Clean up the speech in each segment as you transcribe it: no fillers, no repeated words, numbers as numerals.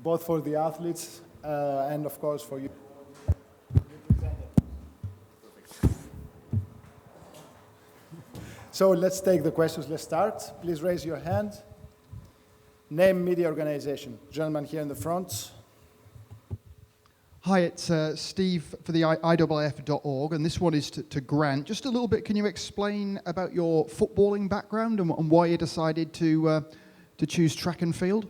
both for the athletes and of course for you. So let's take the questions. Let's start. Please raise your hand. Name, media organization. Gentleman here in the front. Hi, it's Steve for the IAAF.org, and this one is to Grant. Just a little bit, can you explain about your footballing background and why you decided to choose track and field?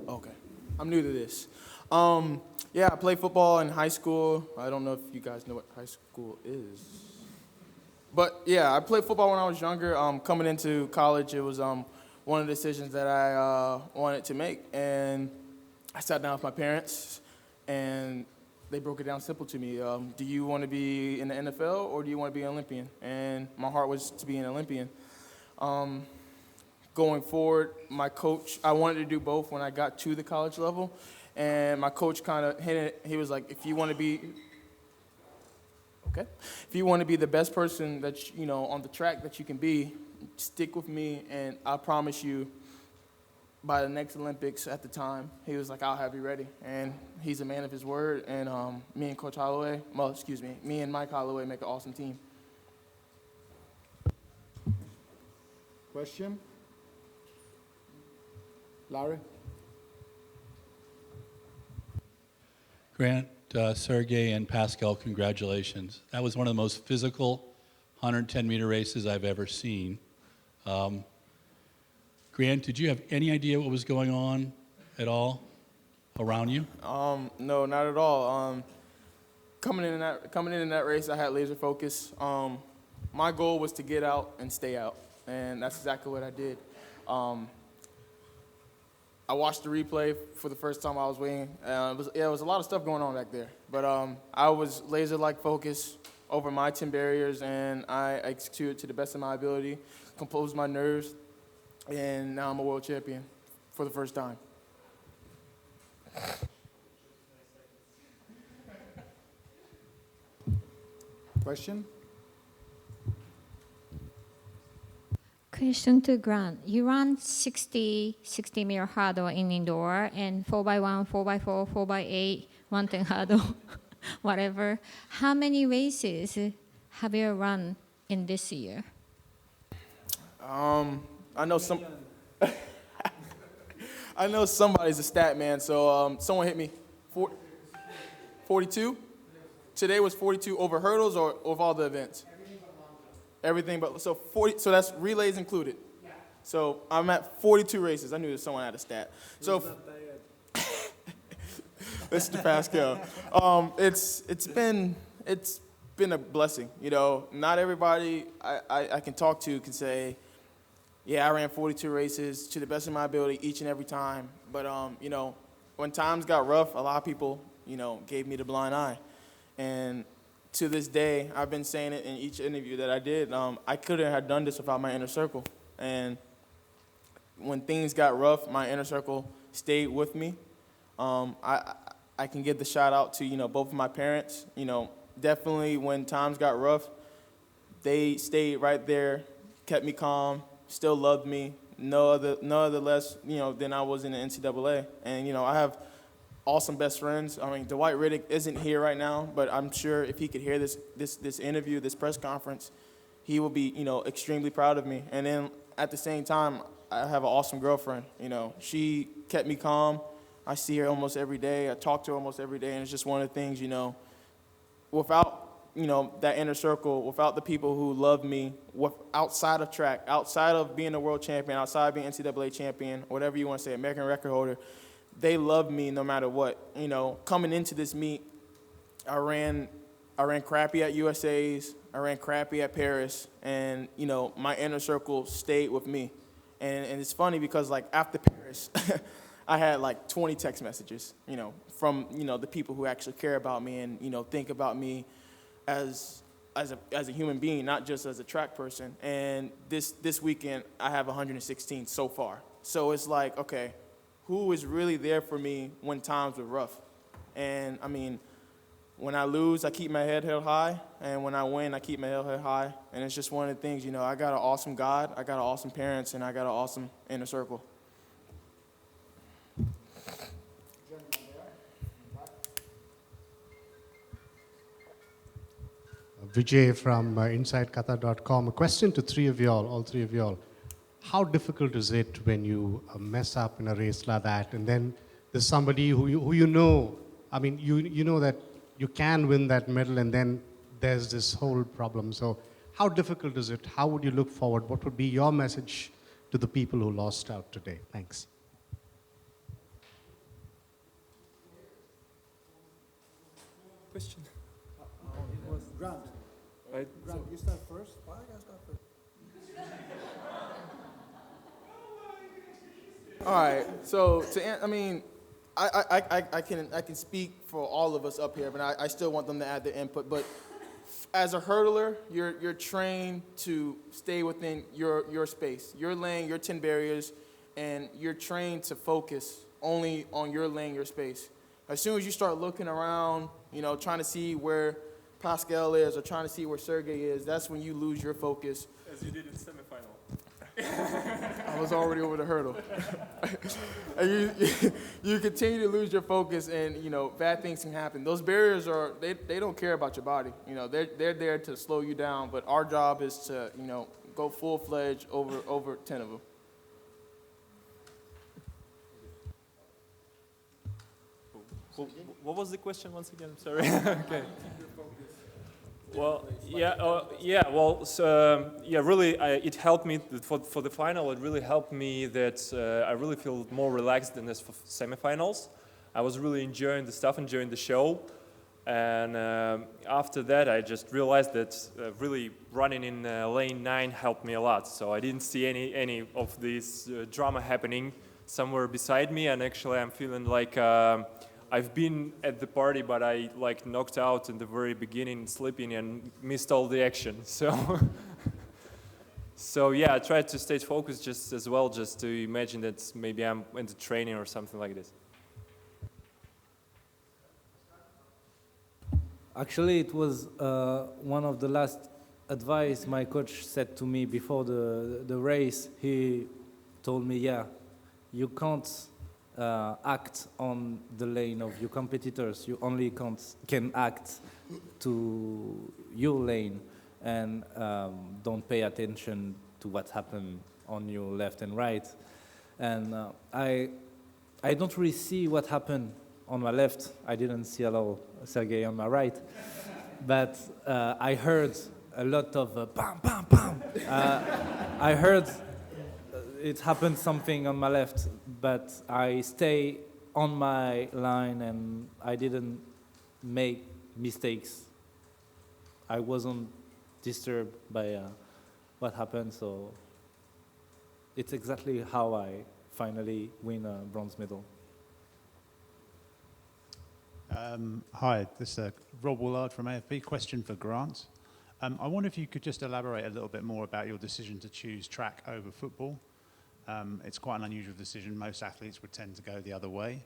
Okay, I'm new to this. Yeah, I played football in high school. I don't know if you guys know what high school is. But yeah, I played football when I was younger. Coming into college, it was one of the decisions that I wanted to make. And I sat down with my parents, and they broke it down simple to me. Do you want to be in the NFL or do you want to be an Olympian? And my heart was to be an Olympian. Going forward, my coach, I wanted to do both when I got to the college level. And my coach kind of hinted, he was like, if you want to be the best person that, you know, on the track that you can be, stick with me, and I promise you, by the next Olympics at the time, he was like, I'll have you ready. And he's a man of his word, and me and Coach Holloway, me and Mike Holloway make an awesome team. Question? Larry? Grant, Sergey, and Pascal, congratulations. That was one of the most physical 110-meter races I've ever seen. Grant, did you have any idea what was going on at all around you? No, not at all. Coming in that race, I had laser focus. My goal was to get out and stay out, and that's exactly what I did. I watched the replay for the first time I was weighing. It was a lot of stuff going on back there. But I was laser-like focused over my 10 barriers, and I executed to the best of my ability, composed my nerves, and now I'm a world champion for the first time. Question? Question to Grant. You run 60 meter hurdle in indoor and 4x1, 4x4, 4x8, 110 hurdle, whatever. How many races have you run in this year? I know I know somebody's a stat man, so someone hit me. 42? Today was 42 over hurdles or of all the events? Everything but so 40. So that's relays included. Yeah. So I'm at 42 races. I knew someone had a stat. So Mr. Pascal, it's been a blessing. You know, not everybody I can talk to can say, yeah, I ran 42 races to the best of my ability each and every time. But you know, when times got rough, a lot of people, you know, gave me the blind eye, and to this day, I've been saying it in each interview that I did, I couldn't have done this without my inner circle. And when things got rough, my inner circle stayed with me. I can give the shout out to, you know, both of my parents. You know, definitely when times got rough, they stayed right there, kept me calm, still loved me, no other less, you know, than I was in the NCAA. And, you know, I have awesome best friends. I mean, Dwight Riddick isn't here right now, but I'm sure if he could hear this interview, this press conference, he will be, you know, extremely proud of me. And then at the same time, I have an awesome girlfriend. You know, she kept me calm. I see her almost every day. I talk to her almost every day, and it's just one of the things, you know, without, you know, that inner circle, without the people who love me, outside of track, outside of being a world champion, outside of being NCAA champion, whatever you want to say, American record holder, they loved me no matter what. You know, coming into this meet, I ran crappy at USA's, I ran crappy at Paris, and, you know, my inner circle stayed with me. And it's funny because, like, after Paris, I had, like, 20 text messages, you know, from, you know, the people who actually care about me and, you know, think about me as a human being, not just as a track person. And this weekend, I have 116 so far. So it's like, okay, who is really there for me when times were rough? And, I mean, when I lose, I keep my head held high, and when I win, I keep my head held high. And it's just one of the things, you know, I got an awesome God, I got an awesome parents, and I got an awesome inner circle. Vijay from InsideQatar.com. A question to three of y'all, all three of y'all. How difficult is it when you mess up in a race like that, and then there's somebody who you know, I mean, you know that you can win that medal, and then there's this whole problem. So how difficult is it? How would you look forward? What would be your message to the people who lost out today? Thanks. Question. Grant, Right. Grant, you start first. Why I gotta start first? All right. So I mean, I can speak for all of us up here, but I still want them to add their input. But as a hurdler, you're trained to stay within your space, your lane, your 10 barriers, and you're trained to focus only on your lane, your space. As soon as you start looking around, you know, trying to see where Pascal is or trying to see where Sergey is, that's when you lose your focus. As you did in semifinal. I was already over the hurdle. And you continue to lose your focus, and you know bad things can happen. Those barriers they don't care about your body. You know they're there to slow you down. But our job is to go full-fledged over 10 of them. What was the question once again? I'm sorry. Okay. Well, really, it helped me for the final. It really helped me that I really feel more relaxed than this for semifinals. I was really enjoying the stuff, enjoying the show, and after that, I just realized that really running in lane 9 helped me a lot. So I didn't see any of this drama happening somewhere beside me, and actually, I'm feeling like. I've been at the party, but I knocked out in the very beginning, sleeping, and missed all the action. So yeah, I tried to stay focused just to imagine that maybe I'm into training or something like this. Actually, it was one of the last advice my coach said to me before the race. He told me, yeah, you can't act on the lane of your competitors. You only can act to your lane, and don't pay attention to what happened on your left and right. And I don't really see what happened on my left. I didn't see a lot of Sergey on my right, but I heard a lot of bam, bam, bam. I heard it happened something on my left, but I stay on my line and I didn't make mistakes. I wasn't disturbed by what happened, so it's exactly how I finally win a bronze medal. Hi, this is Rob Woolard from AFP. Question for Grant. I wonder if you could just elaborate a little bit more about your decision to choose track over football. It's quite an unusual decision. Most athletes would tend to go the other way.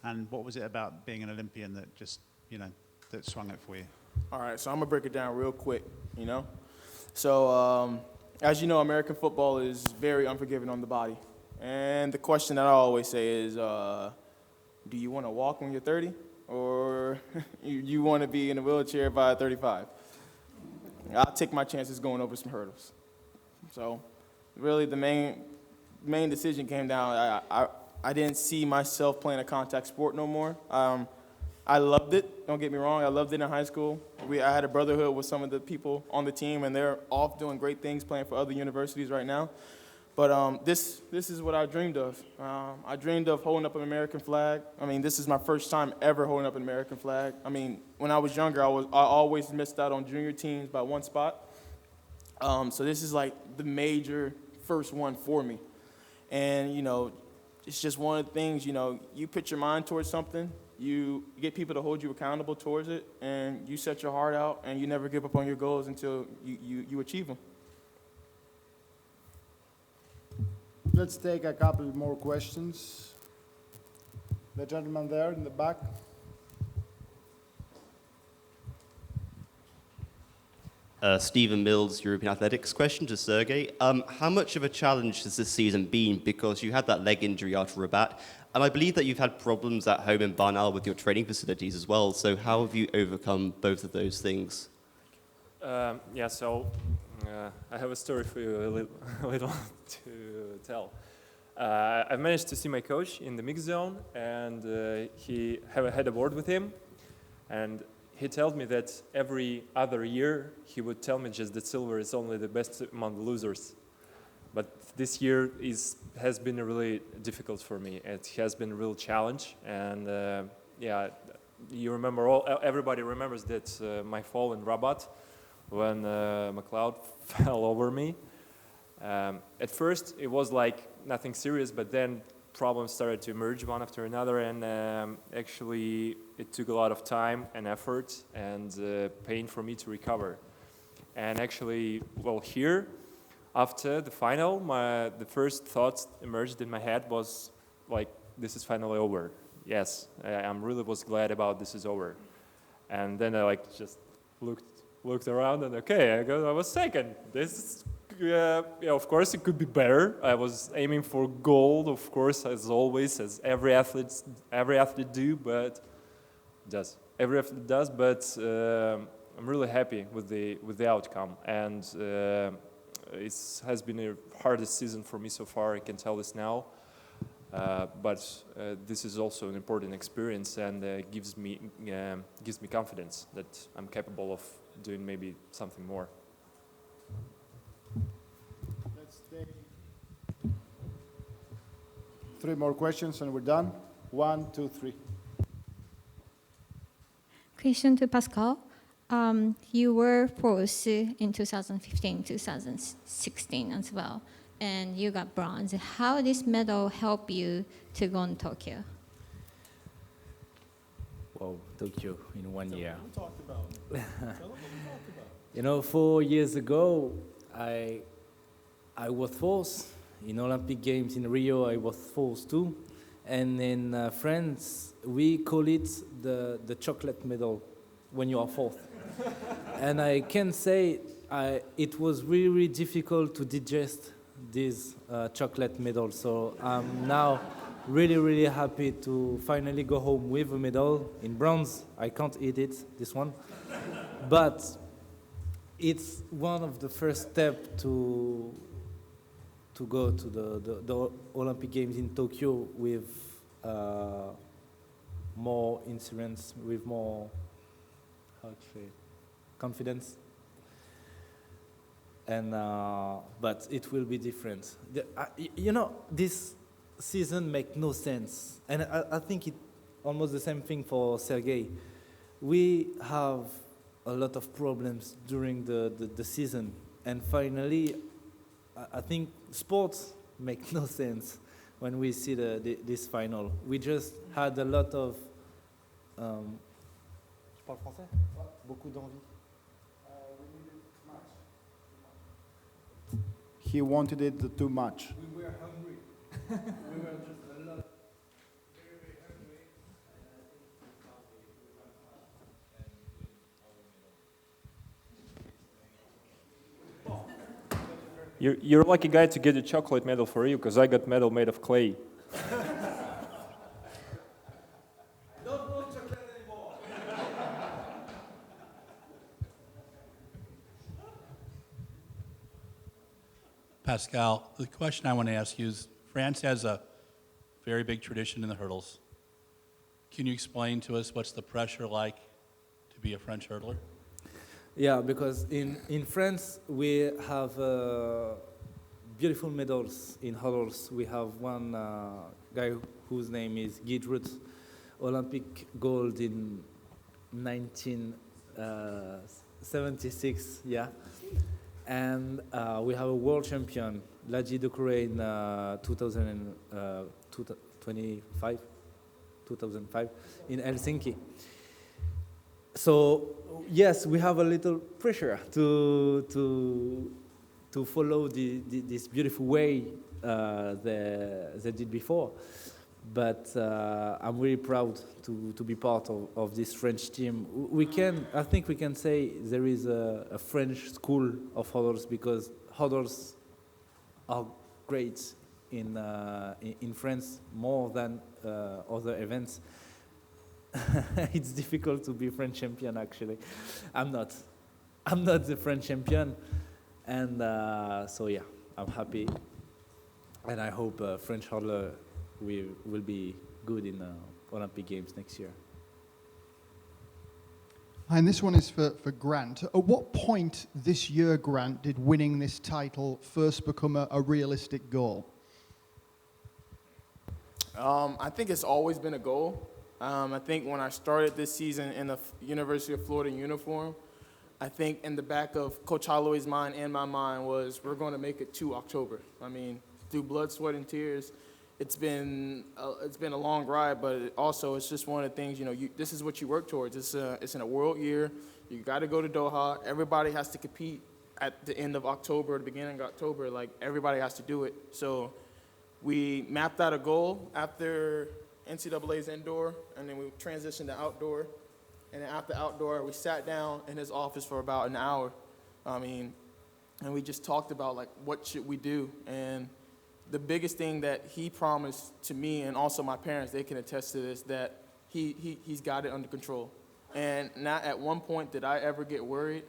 And what was it about being an Olympian that just, that swung it for you? All right, so I'm going to break it down real quick, So, as you know, American football is very unforgiving on the body. And the question that I always say is, do you want to walk when you're 30? Or you want to be in a wheelchair by 35? I'll take my chances going over some hurdles. So, really, the main decision came down. I didn't see myself playing a contact sport no more. I loved it. Don't get me wrong. I loved it in high school. I had a brotherhood with some of the people on the team, and they're off doing great things, playing for other universities right now. But this is what I dreamed of. I dreamed of holding up an American flag. I mean, this is my first time ever holding up an American flag. I mean, when I was younger, I always missed out on junior teams by one spot. So this is like the major first one for me. And, it's just one of the things, you put your mind towards something, you get people to hold you accountable towards it, and you set your heart out, and you never give up on your goals until you achieve them. Let's take a couple more questions. The gentleman there in the back. Stephen Mills, European Athletics. Question to Sergey. How much of a challenge has this season been? Because you had that leg injury after Rabat, and I believe that you've had problems at home in Barnal with your training facilities as well. So how have you overcome both of those things? Yeah, so I have a story for you a little to tell. I managed to see my coach in the mix zone, and he had a word with him, and he told me that every other year he would tell me just that silver is only the best among the losers. But this year has been really difficult for me. It has been a real challenge, and yeah, you remember everybody remembers that my fall in Rabat when McLeod fell over me. At first, it was like nothing serious, but then problems started to emerge one after another, and actually it took a lot of time and effort and pain for me to recover. And actually, well, here, after the final, the first thoughts emerged in my head was like, this is finally over. Yes, I'm really was glad about this is over. And then I like just looked around and okay, I was second. This yeah, of course it could be better. I was aiming for gold, of course, as always, as every athlete do, but every athlete does. But I'm really happy with the outcome, and it has been the hardest season for me so far. I can tell this now, but this is also an important experience, and gives me confidence that I'm capable of doing maybe something more. Let's take 3 more questions and we're done. 1, 2, 3. Question to Pascal. You were fourth in 2015, 2016 as well, and you got bronze. How this medal help you to go on Tokyo? Wow, Tokyo in 1 year. You know, 4 years ago, I was fourth. In Olympic Games in Rio, I was fourth too. And in France, we call it the chocolate medal when you are fourth. And I can say it was really, really difficult to digest this chocolate medal. So I'm now really, really happy to finally go home with a medal in bronze. I can't eat it, this one. But it's one of the first steps to go to the Olympic Games in Tokyo with more insurance, with more, how to say, confidence. And but it will be different. You know, this season makes no sense, and I think it almost the same thing for Sergei. We have a lot of problems during the season, and finally, I think sports make no sense when we see this final. We just had a lot of. Je parle français? Beaucoup d'envie. He wanted it too much. We were hungry. We were just a lot, very, very hungry. And I think we were You're lucky guy to get a chocolate medal for you, because I got medal made of clay. Don't want chocolate anymore. Pascal, the question I want to ask you is, France has a very big tradition in the hurdles. Can you explain to us what's the pressure like to be a French hurdler? Yeah, because in France we have beautiful medals in hurdles. We have one guy whose name is Guy Drut, Olympic gold in 1976, yeah. And we have a world champion, Ladji Decouré, in 2005 in Helsinki. So yes, we have a little pressure to follow this beautiful way they did before. But I'm really proud to be part of this French team. I think we can say there is a French school of hurdles, because hurdles are great in France more than other events. It's difficult to be French champion, actually. I'm not. I'm not the French champion. And so yeah, I'm happy. And I hope French hurdler will be good in Olympic Games next year. And this one is for Grant. At what point this year, Grant, did winning this title first become a realistic goal? I think it's always been a goal. I think when I started this season in the University of Florida uniform, I think in the back of Coach Holloway's mind and my mind was we're going to make it to October. I mean, through blood, sweat, and tears, it's been a long ride, but it's just one of the things, this is what you work towards. It's in a world year. You got to go to Doha. Everybody has to compete at the end of October, the beginning of October. Like, everybody has to do it. So we mapped out a goal after NCAA's indoor, and then we transitioned to outdoor. And then after outdoor, we sat down in his office for about an hour. And we just talked about, like, what should we do? And the biggest thing that he promised to me, and also my parents, they can attest to this, that he's got it under control. And not at one point did I ever get worried,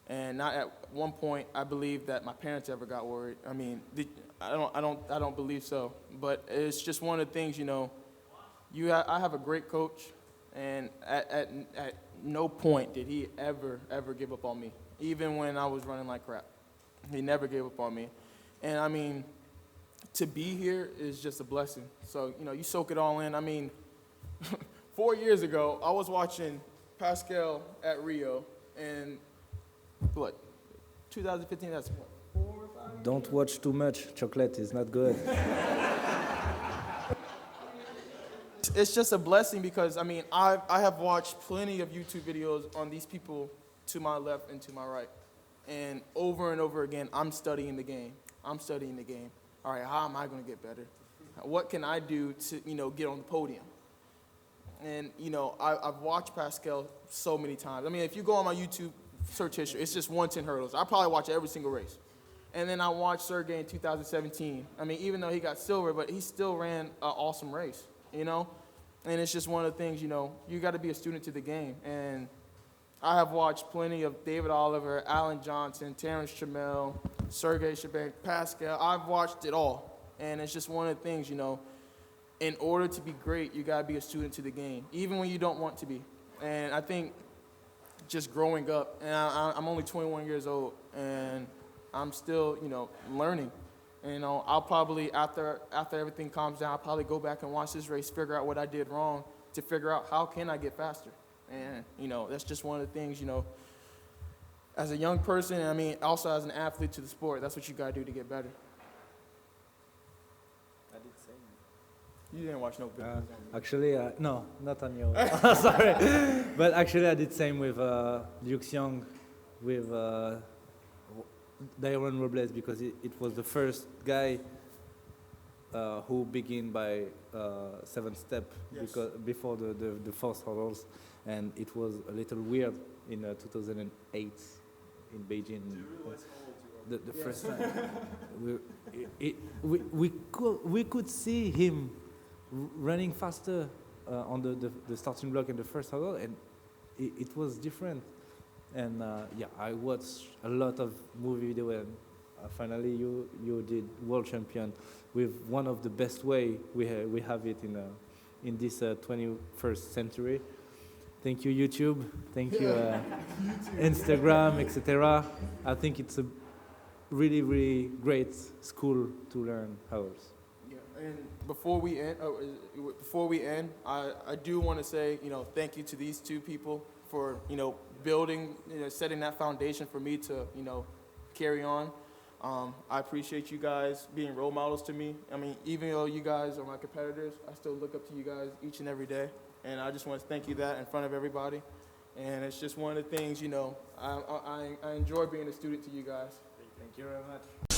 and not at one point I believe that my parents ever got worried. I mean, I don't believe so. But it's just one of the things, I have a great coach, and at no point did he ever give up on me, even when I was running like crap. He never gave up on me. And I mean, to be here is just a blessing. So, you soak it all in. I mean, 4 years ago, I was watching Pascal at Rio, and 2015, that's what, 4 or 5? Don't watch too much. Chocolate is not good. It's just a blessing because, I mean, I have watched plenty of YouTube videos on these people to my left and to my right. And over again, I'm studying the game. All right, how am I going to get better? What can I do to, get on the podium? And, I've watched Pascal so many times. I mean, if you go on my YouTube search history, it's just 110 hurdles. I probably watch every single race. And then I watched Sergey in 2017. I mean, even though he got silver, but he still ran an awesome race, And it's just one of the things, you got to be a student to the game. And I have watched plenty of David Oliver, Alan Johnson, Terrence Trammell, Sergey Shabank, Pascal. I've watched it all. And it's just one of the things, in order to be great, you got to be a student to the game, even when you don't want to be. And I think just growing up, and I'm only 21 years old, and I'm still, learning. And, I'll probably, after everything calms down, I'll probably go back and watch this race, figure out what I did wrong, to figure out how can I get faster. And, that's just one of the things, as a young person, I mean, also as an athlete to the sport, that's what you got to do to get better. I did say that. You didn't watch no videos. Actually, no, not on your. Sorry. But actually, I did same with Liu Xiong, with Dairon Robles, because it was the first guy who began by 7-step, Yes. before the first hurdles. And it was a little weird in 2008 in Beijing. Do you realize how old you are? The first time. we could see him running faster on the starting block in the first hurdle, and it was different. And I watched a lot of movie video, and finally you did world champion with one of the best way we have it in this 21st century. Thank you, YouTube. Thank you, Instagram, etc. I think it's a really, really great school to learn hurdles. Yeah, and before we end, I do want to say, thank you to these two people for, building, setting that foundation for me to, carry on. I appreciate you guys being role models to me. I mean, even though you guys are my competitors, I still look up to you guys each and every day. And I just want to thank you that in front of everybody. And it's just one of the things, I enjoy being a student to you guys. Thank you very much.